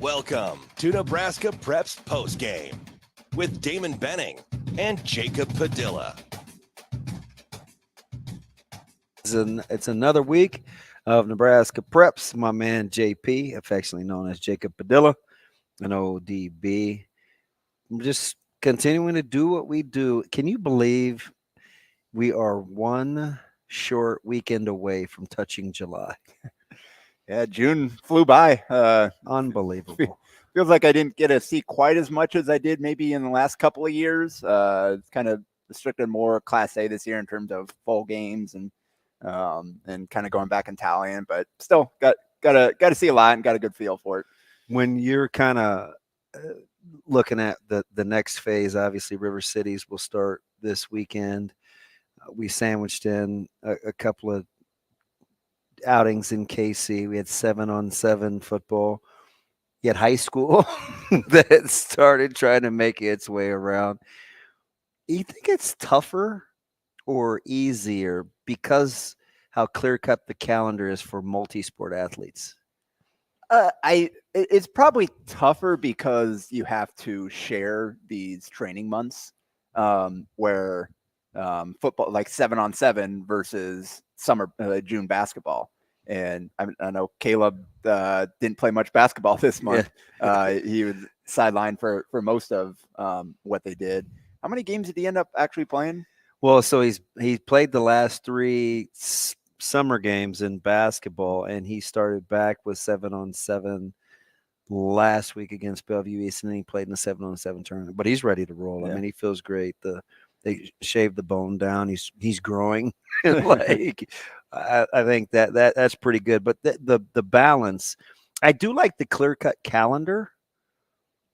Welcome to Nebraska Preps Postgame with Damon Benning and Jacob Padilla. It's another week of Nebraska Preps. My man JP, affectionately known as Jacob Padilla, an ODB. I'm just continuing to do what we do. Can you believe we are one short weekend away from touching July? Yeah, June flew by. Unbelievable. Feels like I didn't get to see quite as much as I did maybe in the last couple of years. It's kind of restricted more Class A this year in terms of full games and kind of going back and tallying, but still got to see a lot and got a good feel for it. When you're kind of looking at the next phase, obviously River Cities will start this weekend. We sandwiched in a couple of outings in KC. We had 7-on-7 football. You had high school that started trying to make its way around. You think it's tougher or easier because how clear-cut the calendar is for multi-sport athletes? It's probably tougher because you have to share these training months where football, like 7-on-7 versus summer June basketball. And I know Caleb didn't play much basketball this month. Yeah. He was sidelined for most of what they did. How many games did he end up actually playing? Well, so he played the last 3 summer games in basketball, and he started back with 7-on-7 last week against Bellevue East, and then he played in the 7-on-7 tournament. But he's ready to roll. Yeah. I mean, he feels great. They shaved the bone down. He's growing. Like I think that's pretty good. But the balance, I do like the clear-cut calendar.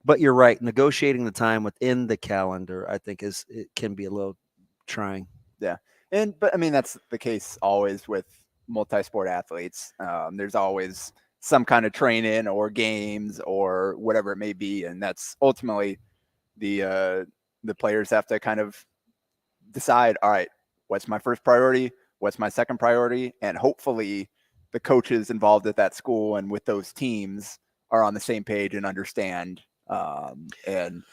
But you're right. Negotiating the time within the calendar, I think, it can be a little trying. Yeah. But I mean, that's the case always with multi-sport athletes. There's always some kind of training or games or whatever it may be. And that's ultimately the players have to kind of decide, all right, what's my first priority? What's my second priority? And hopefully the coaches involved at that school and with those teams are on the same page and understand. And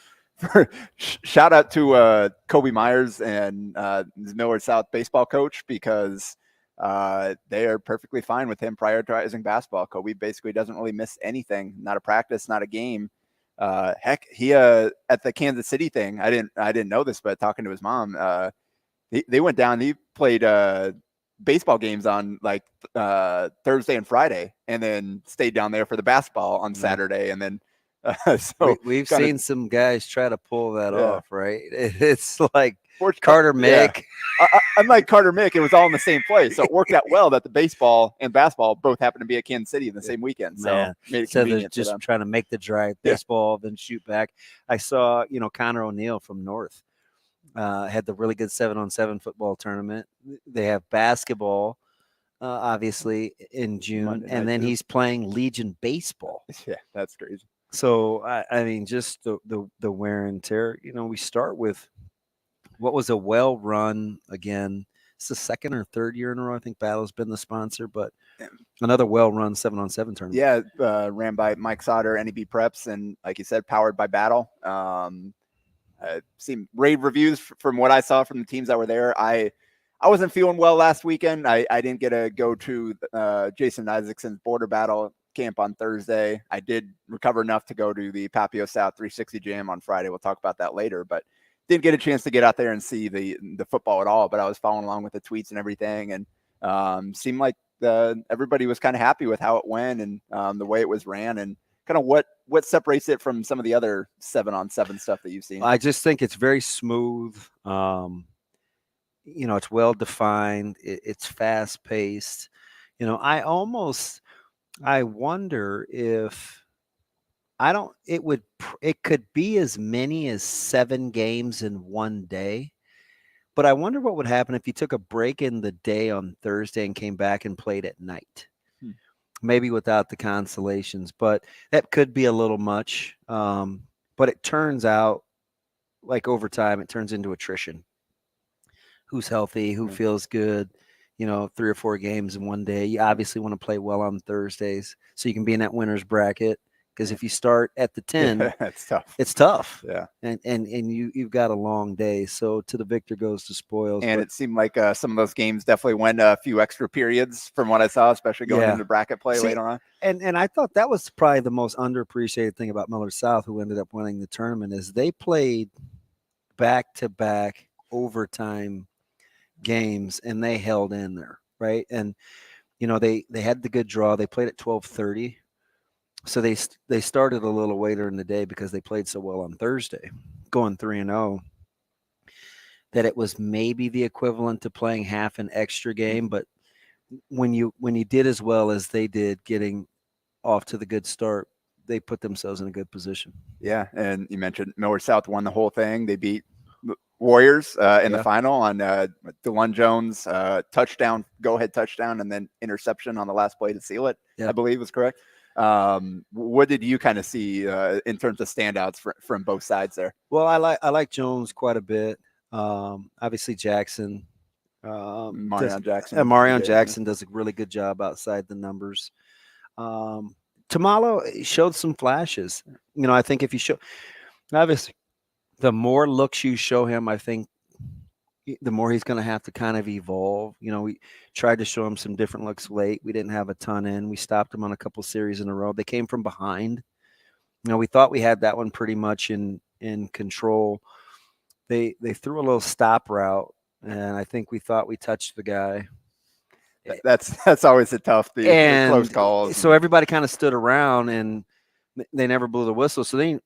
shout out to Kobe Myers and Millard South baseball coach, because they are perfectly fine with him prioritizing basketball. Kobe basically doesn't really miss anything, not a practice, not a game. Heck, he at the Kansas City thing, I didn't know this, but talking to his mom, they went down. He played baseball games on like Thursday and Friday, and then stayed down there for the basketball on Saturday, and then. So we've seen some guys try to pull that off, right? It's like Carter Mick. Yeah. Unlike Carter Mick, it was all in the same place, so it worked out well that the baseball and basketball both happened to be at Kansas City in the same weekend. So made it convenient they're just trying to make the drive, baseball, then shoot back. I saw, Connor O'Neill from North had the really good 7-on-7 football tournament. They have basketball, obviously, in June, Monday and then he's playing Legion baseball. Yeah, that's crazy. So, I mean, just the wear and tear. We start with what was a well-run, again, it's the second or third year in a row, I think Battle's been the sponsor, but another well-run 7-on-7 tournament. Yeah, ran by Mike Sauter, NebPreps, and like you said, powered by Battle. I've seen rave reviews from what I saw from the teams that were there. I wasn't feeling well last weekend. I didn't get to go to Jason Isaacson's border battle camp on Thursday. I did recover enough to go to the Papio South 360 Jam on Friday. We'll talk about that later, but didn't get a chance to get out there and see the football at all. But I was following along with the tweets and everything, and seemed like everybody was kind of happy with how it went and the way it was ran, and kind of what separates it from some of the other 7-on-7 stuff that you've seen. I just think it's very smooth. It's well defined. It's fast paced. I wonder if it could be as many as 7 games in one day, but I wonder what would happen if you took a break in the day on Thursday and came back and played at night, maybe without the consolations, but that could be a little much. But it turns out, like over time, it turns into attrition. Who's healthy, who feels good, 3 or 4 games in one day. You obviously want to play well on Thursdays so you can be in that winner's bracket, because if you start at the 10, it's tough. It's tough. Yeah. And you've got a long day. So to the victor goes the spoils. And it seemed like some of those games definitely went a few extra periods from what I saw, especially going into bracket play later on. And I thought that was probably the most underappreciated thing about Millard South, who ended up winning the tournament, is they played back-to-back overtime games and they held in there, right? And they had the good draw. They played at 12:30. So they started a little later in the day because they played so well on Thursday, going 3-0, that it was maybe the equivalent to playing half an extra game. But when you did as well as they did, getting off to the good start, they put themselves in a good position. Yeah, and you mentioned Millard South won the whole thing. They beat Warriors in the final on DeLon Jones touchdown, go-ahead touchdown, and then interception on the last play to seal it, I believe was correct. What did you kind of see in terms of standouts from both sides there? Well, I like Jones quite a bit. Obviously Jackson, Marion Jackson does a really good job outside the numbers. Tamalo showed some flashes. I think if you show, obviously, the more looks you show him, I think the more he's going to have to kind of evolve. We tried to show him some different looks late. We didn't have a ton in. We stopped him on a couple series in a row. They came from behind. We thought we had that one pretty much in control. They threw a little stop route, and I think we thought we touched the guy. That's always a tough thing. The close calls. So everybody kind of stood around, and they never blew the whistle. So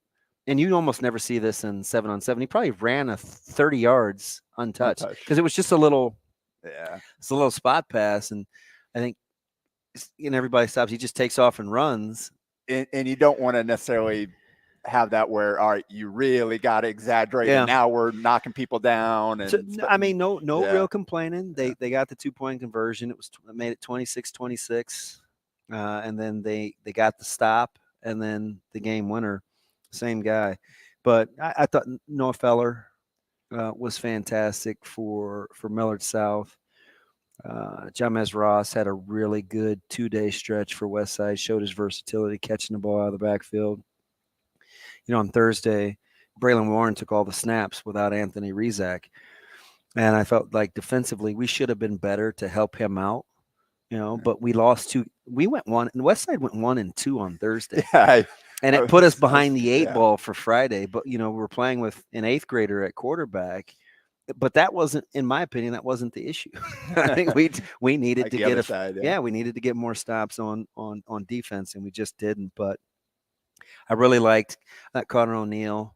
and you almost never see this in 7-on-7. He probably ran 30 yards untouched because it was just a little spot pass. And I think everybody stops. He just takes off and runs. And you don't want to necessarily have that where, all right, you really got to exaggerate. And now we're knocking people down. And no real complaining. They got the 2-point conversion. It made it 26-26. And then they got the stop, and then the game winner. Same guy. But I thought Noah Feller was fantastic for Millard South. Jamez Ross had a really good 2-day stretch for Westside, showed his versatility, catching the ball out of the backfield. On Thursday, Braylon Warren took all the snaps without Anthony Rizak. And I felt like defensively we should have been better to help him out. But we lost 2. We went 1, and Westside went 1-2 on Thursday. And it put us behind the 8 ball for Friday. But, we're playing with an 8th grader at quarterback. But that wasn't, in my opinion, that wasn't the issue. I think we needed to get we needed to get more stops on defense, and we just didn't. But I really liked that Connor O'Neill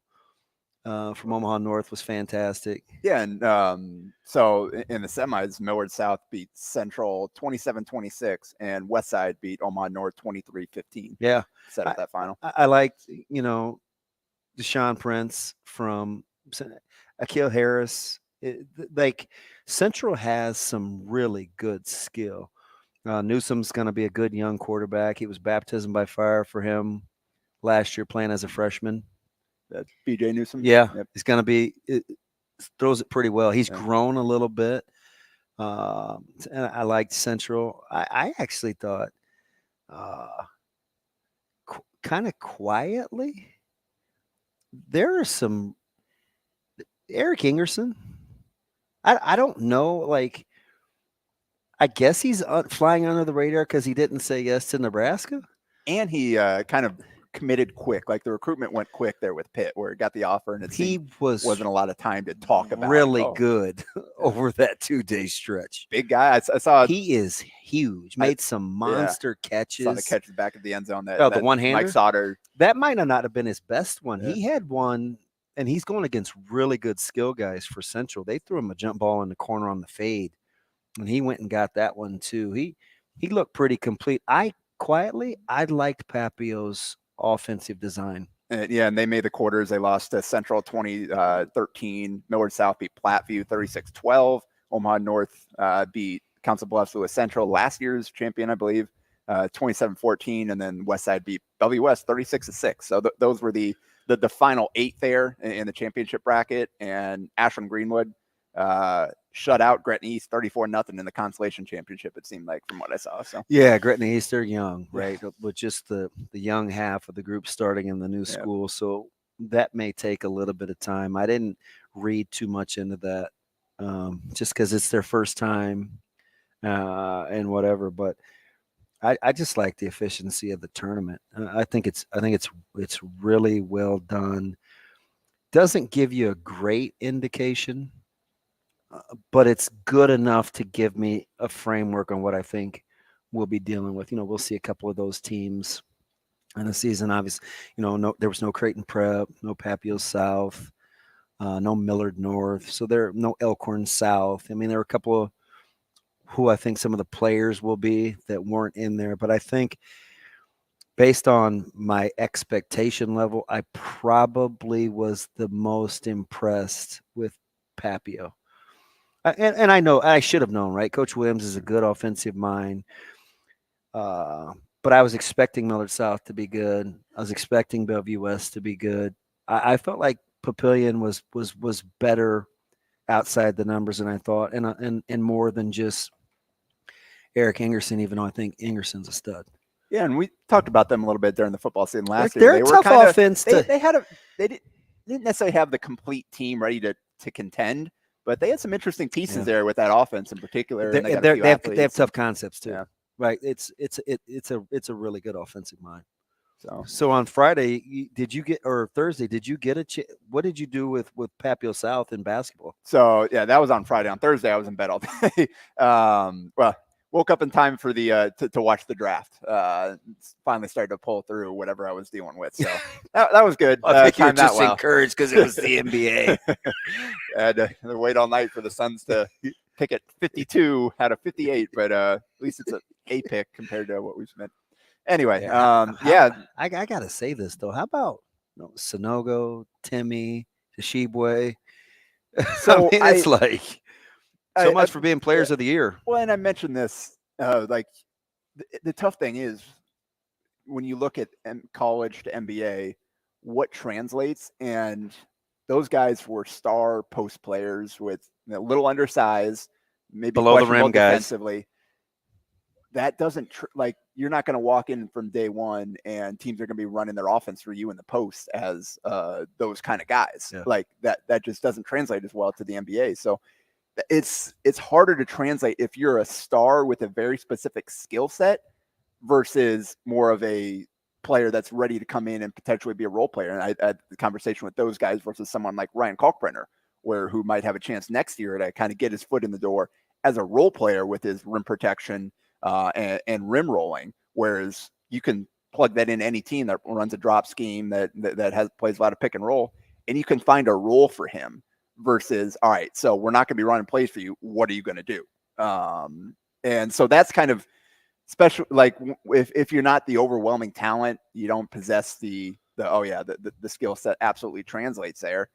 from Omaha North was fantastic. Yeah, and so in the semis, Millard South beat Central 27-26, and Westside beat Omaha North 23-15. Yeah, set up that final. I liked, Deshaun Prince from Akil Harris. Central has some really good skill. Newsom's going to be a good young quarterback. He was baptism by fire for him last year playing as a freshman. That's BJ Newsom. Yeah, he's going to be throws it pretty well. He's grown a little bit. And I liked Central. I actually thought kind of quietly there are some Eric Ingerson. I don't know. I guess he's flying under the radar because he didn't say yes to Nebraska. And he kind of committed quick. Like the recruitment went quick there with Pitt, where it got the offer, and wasn't a lot of time to talk about. Really good over that 2-day stretch. Big guy. I saw. He is huge. Made some monster catches. Saw the catch back at the end zone. The one-hander. Mike Sauter. That might not have been his best one. Yeah. He had one, and he's going against really good skill guys for Central. They threw him a jump ball in the corner on the fade, and he went and got that one too. He looked pretty complete. I liked Papio's offensive design. And they made the quarters. They lost to Central 20-13. Millard South beat Platteview 36-12. Omaha North beat Council Bluffs Lewis Central, last year's champion, I believe, 27-14. And then Westside beat Bellevue West 36-6. So those were the final 8 there in the championship bracket. And Ashland Greenwood shut out Gretna East 34-0 in the consolation championship. It seemed like from what I saw. So yeah, Gretna East, they're young, right? With just the young half of the group starting in the new school, so that may take a little bit of time. I didn't read too much into that, just because it's their first time and whatever. But I just like the efficiency of the tournament. I think it's really well done. Doesn't give you a great indication, but it's good enough to give me a framework on what I think we'll be dealing with. We'll see a couple of those teams in the season. Obviously, there was no Creighton Prep, no Papio South, no Millard North, so there no Elkhorn South. I mean, there were a couple of who I think some of the players will be that weren't in there, but I think based on my expectation level, I probably was the most impressed with Papio. And I know I should have known, right? Coach Williams is a good offensive mind. But I was expecting Millard South to be good. I was expecting Bellevue West to be good. I felt like Papillion was better outside the numbers than I thought, and more than just Eric Ingerson, even though I think Ingerson's a stud. Yeah, and we talked about them a little bit during the football season last year. They're a tough offense. They didn't necessarily have the complete team ready to contend, but they had some interesting pieces there with that offense in particular. They have tough concepts too. Yeah. Right. It's a really good offensive mind. So on Friday, or Thursday, did you get what did you do with Papio South in basketball? So yeah, that was on Friday. On Thursday, I was in bed all day. Woke up in time for the to watch the draft. Finally started to pull through whatever I was dealing with. So that was good. I think you were just encouraged because it was the NBA. I had to wait all night for the Suns to pick at 52 out of 58, but at least it's a pick compared to what we've spent. Anyway, I gotta say this though. How about Sonogo, Timmy, Shibwe? So it's like so much for being players of the year. Well, and I mentioned this, like the tough thing is when you look at college to NBA, what translates, and those guys were star post players with a little undersized, maybe below the rim defensively. Guys. That doesn't you're not going to walk in from day one and teams are going to be running their offense for you in the post as those kind of guys. Yeah. Like that just doesn't translate as well to the NBA. So it's harder to translate if you're a star with a very specific skill set versus more of a player that's ready to come in and potentially be a role player. And I had the conversation with those guys versus someone like Ryan Kalkbrenner, who might have a chance next year to kind of get his foot in the door as a role player with his rim protection and rim rolling, whereas you can plug that in any team that runs a drop scheme that plays a lot of pick and roll, and you can find a role for him versus, all right, so we're not going to be running plays for you. What are you going to do? And so that's kind of special. Like if you're not the overwhelming talent, you don't possess the skill set absolutely translates there.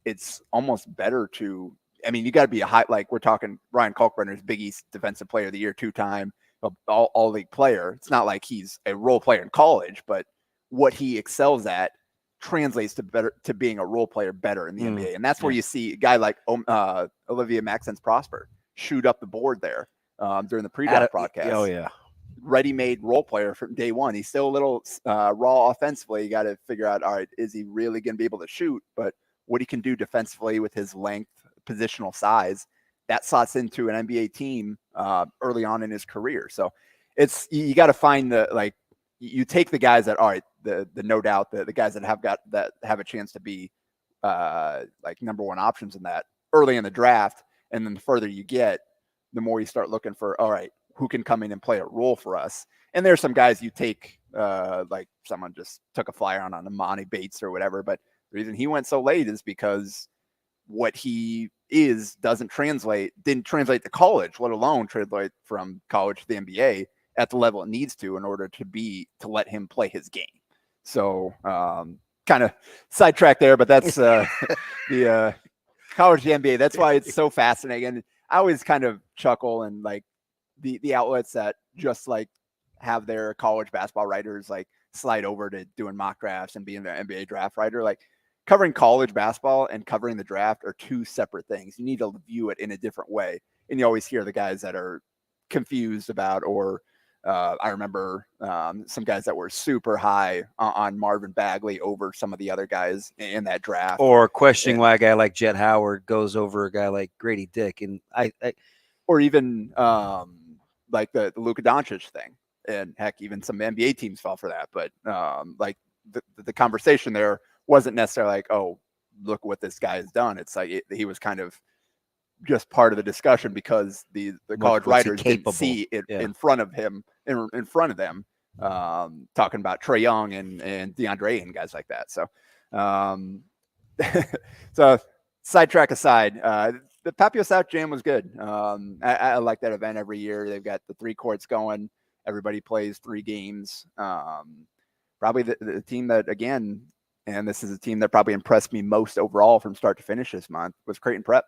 It's almost better to, you got to be a high, like we're talking Ryan Kalkbrenner's Big East Defensive Player of the Year 2-time, all league player. It's not like he's a role player in college, but what he excels at translates to being a role player better in the NBA. And that's where you see a guy like Olivia Maxence Prosper shoot up the board there during the pre-draft broadcast. Oh yeah. Ready-made role player from day one. He's still a little raw offensively. You got to figure out, all right, is he really going to be able to shoot? But what he can do defensively with his length, positional size, that slots into an NBA team early on in his career. So you got to find you take the guys that, all right, the no doubt, the guys that have a chance to be like number one options in that early in the draft. And then the further you get, the more you start looking for, all right, who can come in and play a role for us. And there's some guys you take, like someone just took a flyer on Amani Bates or whatever. But the reason he went so late is because what he didn't translate to college, let alone translate from college to the NBA at the level it needs to in order to let him play his game. So kind of sidetracked there, but that's the college to the NBA. That's why it's so fascinating. And I always kind of chuckle and like the outlets that just like have their college basketball writers like slide over to doing mock drafts and being the NBA draft writer. Like covering college basketball and covering the draft are two separate things. You need to view it in a different way. And you always hear the guys that are confused about, or I remember some guys that were super high on Marvin Bagley over some of the other guys in that draft. Or questioning why a guy like Jet Howard goes over a guy like Grady Dick. And or even like the Luka Doncic thing. And heck, even some NBA teams fell for that. But like the conversation there wasn't necessarily like, oh, look what this guy has done. It's like he was kind of just part of the discussion because the college writers didn't see it in front of him, in front of them, talking about Trae Young and DeAndre and guys like that. So, so sidetrack aside, the Papio South Jam was good. I like that event every year. They've got the 3 courts going. Everybody plays 3 games. Probably the team that, again, and this is a team that probably impressed me most overall from start to finish this month, was Creighton Prep.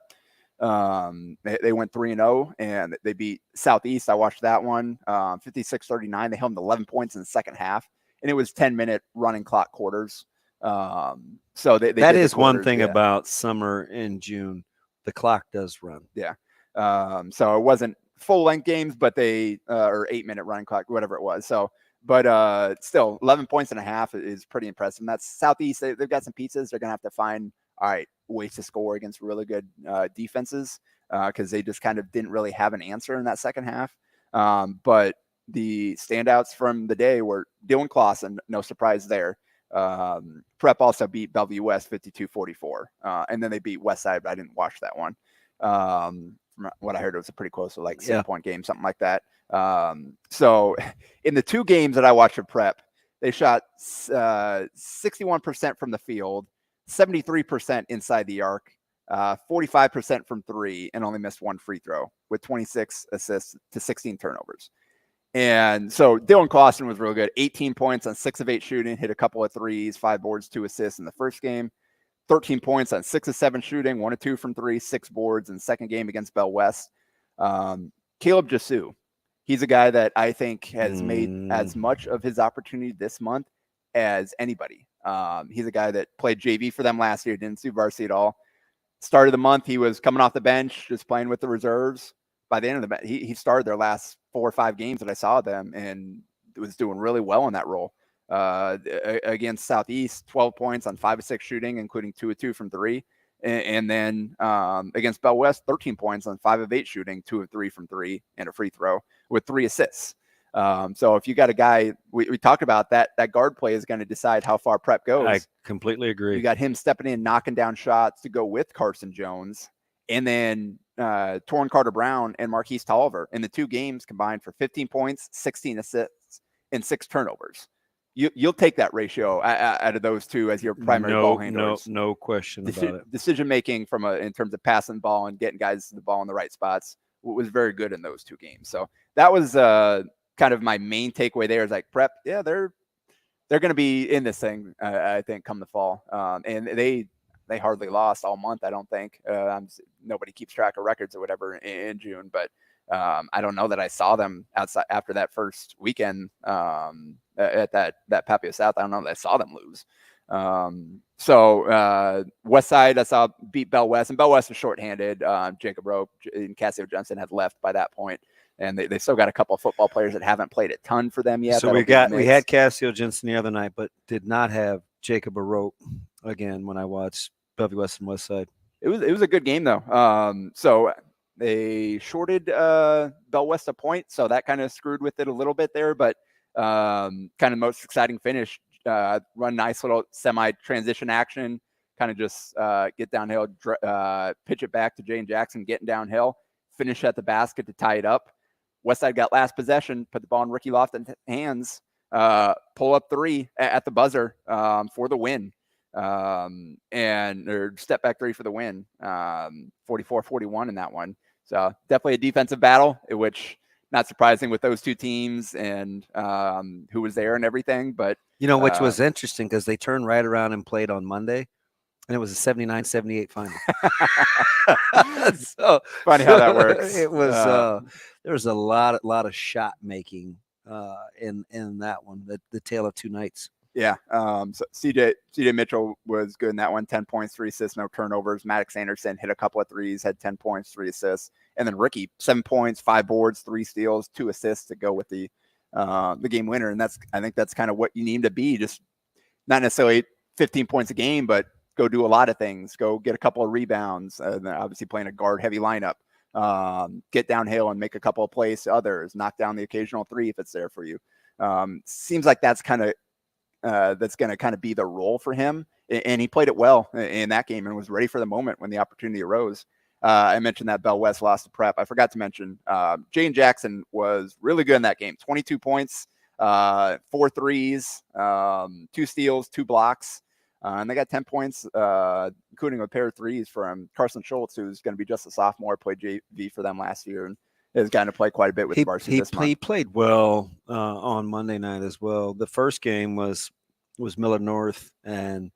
They went 3-0 and they beat Southeast. I watched that one, 56-39. They held them to 11 points in the second half, and it was 10-minute running clock quarters. So that is one thing about summer in June. The clock does run. Yeah. So it wasn't full length games, but they or 8-minute running clock, whatever it was. So, but still 11 points and a half is pretty impressive. And that's Southeast. They've got some pieces. They're going to have to find, all right, ways to score against really good defenses because they just kind of didn't really have an answer in that second half. But the standouts from the day were Dylan Clausen, no surprise there. Prep also beat Bellevue West 52-44. And then they beat Westside, but I didn't watch that one. From what I heard, it was a pretty close, like 6-point game, something like that. So in the 2 games that I watched at Prep, they shot 61% from the field, 73% inside the arc, 45% from 3, and only missed 1 free throw with 26 assists to 16 turnovers. And so Dylan Clausen was real good. 18 points on 6 of 8 shooting, hit a couple of threes, 5 boards, 2 assists in the first game. 13 points on 6 of 7 shooting, 1 of 2 from 3, 6 boards in the second game against Bell West. Caleb Jassu, he's a guy that I think has made as much of his opportunity this month as anybody. He's a guy that played JV for them last year, didn't do varsity at all. Started the month, he was coming off the bench, just playing with the reserves. By the end of the he started their last 4 or 5 games that I saw them and was doing really well in that role. Against Southeast, 12 points on 5 of 6 shooting, including 2 of 2 from 3. And then against Bell West, 13 points on 5 of 8 shooting, 2 of 3 from 3, and a free throw with 3 assists. So if you got a guy, we talked about that guard play is going to decide how far Prep goes. I completely agree. You got him stepping in, knocking down shots to go with Carson Jones, and then Torrin Carter-Brown and Marquise Tolliver in the 2 games combined for 15 points, 16 assists, and 6 turnovers. You'll take that ratio out of those 2 as your primary ball handlers. No question about it. Decision making in terms of passing the ball and getting guys the ball in the right spots was very good in those 2 games. So that was kind of my main takeaway there. Is like Prep, yeah, they're going to be in this thing. I think come the fall, and they hardly lost all month. I don't think nobody keeps track of records or whatever in June, but I don't know that I saw them outside after that first weekend at that Papio South. I don't know that I saw them lose. So West Side, I saw beat Bell West, and Bell West was shorthanded. Jacob Rope and Cassio Johnson had left by that point, and they still got a couple of football players that haven't played a ton for them yet. So we had Cassio Johnson the other night, but did not have Jacob Rope again when I watched Bellevue West and West Side. It was a good game though. So they shorted Bell West a point, so that kind of screwed with it a little bit there, but kind of most exciting finish. Run nice little semi-transition action, kind of just get downhill, pitch it back to Jane Jackson, getting downhill, finish at the basket to tie it up. Westside got last possession, put the ball in Ricky Lofton's hands, pull up 3 at the buzzer for the win, or step back 3 for the win, 44-41 in that one. So definitely a defensive battle, which not surprising with those 2 teams and who was there and everything. But which was interesting because they turned right around and played on Monday, and it was a 79-78 final. So funny how that works. It was there was a lot of shot making in that one, the tale of 2 nights. Yeah. So CJ Mitchell was good in that one. 10 points, 3 assists, no turnovers. Maddox Anderson hit a couple of threes, had 10 points, 3 assists. And then Ricky, 7 points, 5 boards, 3 steals, 2 assists to go with the game winner. And I think that's kind of what you need to be. Just not necessarily 15 points a game, but go do a lot of things. Go get a couple of rebounds. And then obviously playing a guard heavy lineup. Get downhill and make a couple of plays to others. Knock down the occasional 3 if it's there for you. Seems like that's kind of that's going to kind of be the role for him. And he played it well in that game and was ready for the moment when the opportunity arose. I mentioned that Bell West lost to Prep. I forgot to mention Jane Jackson was really good in that game. 22 points, 4 threes, 2 steals, 2 blocks. And they got 10 points, including a pair of threes from Carson Schultz, who's going to be just a sophomore, played JV for them last year and has gotten to play quite a bit with the varsity this month. He played well on Monday night as well. The first game was Miller North and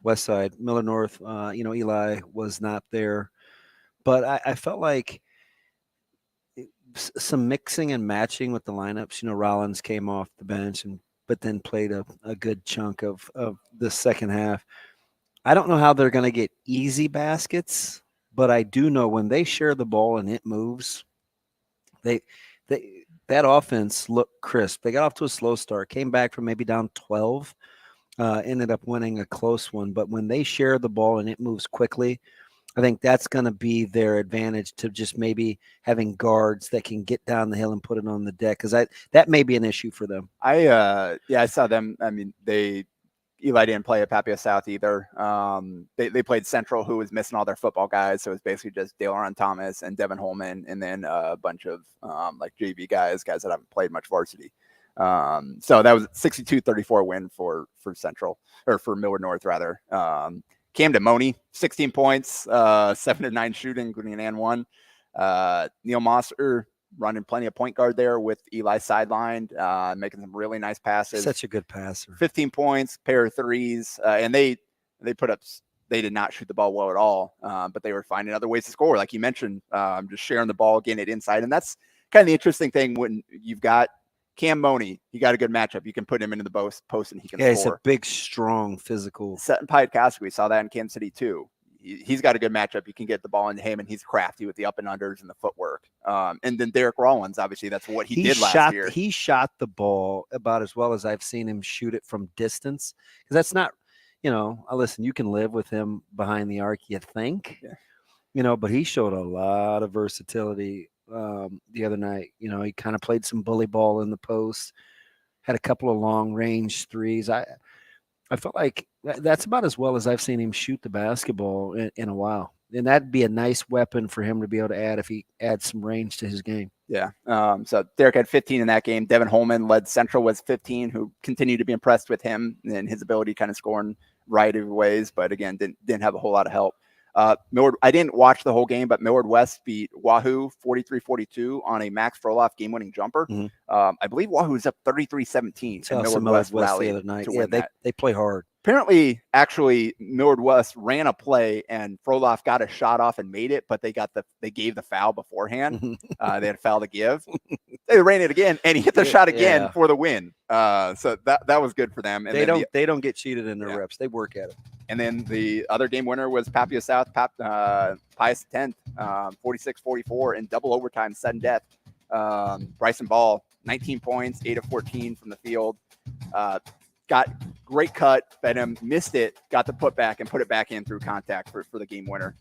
Westside. Miller North, Eli was not there. But I felt like some mixing and matching with the lineups. Rollins came off the bench but then played a good chunk of the second half. I don't know how they're going to get easy baskets, but I do know when they share the ball and it moves, that offense looked crisp. They got off to a slow start, came back from maybe down 12, ended up winning a close one. But when they share the ball and it moves quickly, I think that's going to be their advantage to just maybe having guards that can get down the hill and put it on the deck, because that may be an issue for them. I saw them. I mean, Eli didn't play at Papio South either. They played Central, who was missing all their football guys. So it was basically just Daleron Thomas and Devin Holman, and then a bunch of like JV guys that haven't played much varsity. So that was a 62-34 win for Central, or for Millward North rather. Camden Money, 16 points, 7 of 9 shooting, including an and 1. Neil Mosser running plenty of point guard there with Eli sidelined, making some really nice passes. Such a good passer. 15 points, pair of threes, and they did not shoot the ball well at all, but they were finding other ways to score, like you mentioned, just sharing the ball, getting it inside. And that's kind of the interesting thing when you've got Cam Money. He got a good matchup. You can put him into the post and he can score. He's a big, strong, physical. Sutton Piatkowski, we saw that in Kansas City too. He's got a good matchup. You can get the ball into him, and he's crafty with the up and unders and the footwork. And then Derek Rollins, obviously, that's what he did last year. He shot the ball about as well as I've seen him shoot it from distance. Because that's not, listen, you can live with him behind the arc, you think. Yeah. But he showed a lot of versatility the other night. He kind of played some bully ball in the post, had a couple of long range threes. I felt like that's about as well as I've seen him shoot the basketball in a while. And that'd be a nice weapon for him to be able to add if he adds some range to his game. Yeah. So Derek had 15 in that game. Devin Holman led Central with 15, who continued to be impressed with him and his ability kind of scoring variety of ways, but again, didn't have a whole lot of help. Millward, I didn't watch the whole game, but Millward West beat Wahoo 43-42 on a Max Froloff game-winning jumper. Mm-hmm. I believe Wahoo was up 33-17. And Millward West rallied the other night. They play hard. Apparently, Millward West ran a play and Froloff got a shot off and made it, but they gave the foul beforehand. They had a foul to give. They ran it again and he hit the shot again for the win. So that was good for them. And they don't get cheated in their reps. They work at it. And then the other game winner was Papio South, Pius 10th, 46-44 in double overtime, sudden death. Bryson Ball, 19 points, 8 of 14 from the field. Got great cut, fed him, missed it, got the putback and put it back in through contact for the game winner.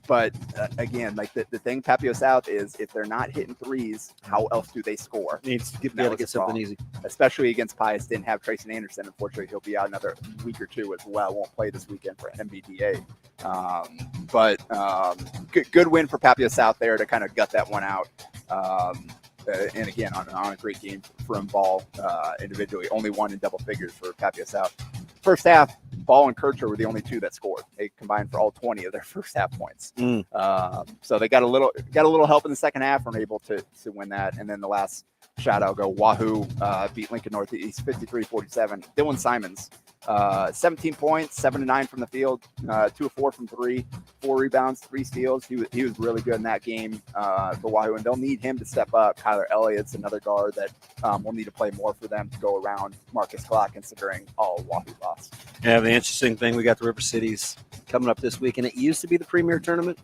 But again, like the thing Papio South is, if they're not hitting threes, how else do they score? Needs to get something easy. Especially against Pius. Didn't have Tracy Anderson. Unfortunately, he'll be out another week or two as well. Won't play this weekend for MBDA. But good win for Papio South there to kind of gut that one out. And again, on a great game from Ball individually. Only one in double figures for Papio South. First half, Ball and Kircher were the only two that scored. They combined for all 20 of their first half points. So they got a little help in the second half and were able to win that. And then the last shout out go. Wahoo beat Lincoln Northeast 53-47. Dylan Simons, 17 points, 7 of 9 from the field, 2 of 4 from 3, 4 rebounds, 3 steals. He was really good in that game for Wahoo, and they'll need him to step up. Kyler Elliott's another guard that will need to play more for them to go around Marcus Clark, considering all Wahoo lost. Yeah, the interesting thing, we got the River Cities coming up this week, and it used to be the premier tournament.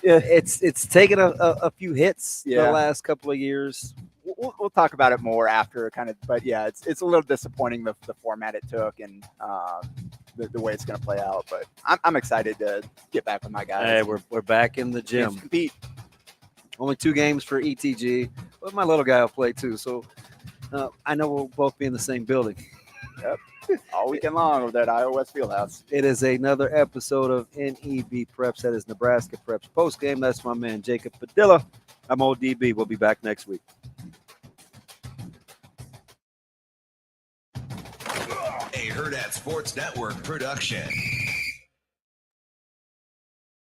It's taken a few hits the last couple of years. We'll talk about it more after kind of, but yeah, it's a little disappointing the format it took and the way it's going to play out. But I'm excited to get back with my guys. Hey, we're back in the gym. Compete. Only 2 games for ETG, but my little guy will play too. So I know we'll both be in the same building. Yep. All weekend long over there at Iowa West Fieldhouse. It is another episode of NebPreps. That is Nebraska Preps Postgame. That's my man, Jacob Padilla. I'm ODB. We'll be back next week. A Hurrdat Sports Network production.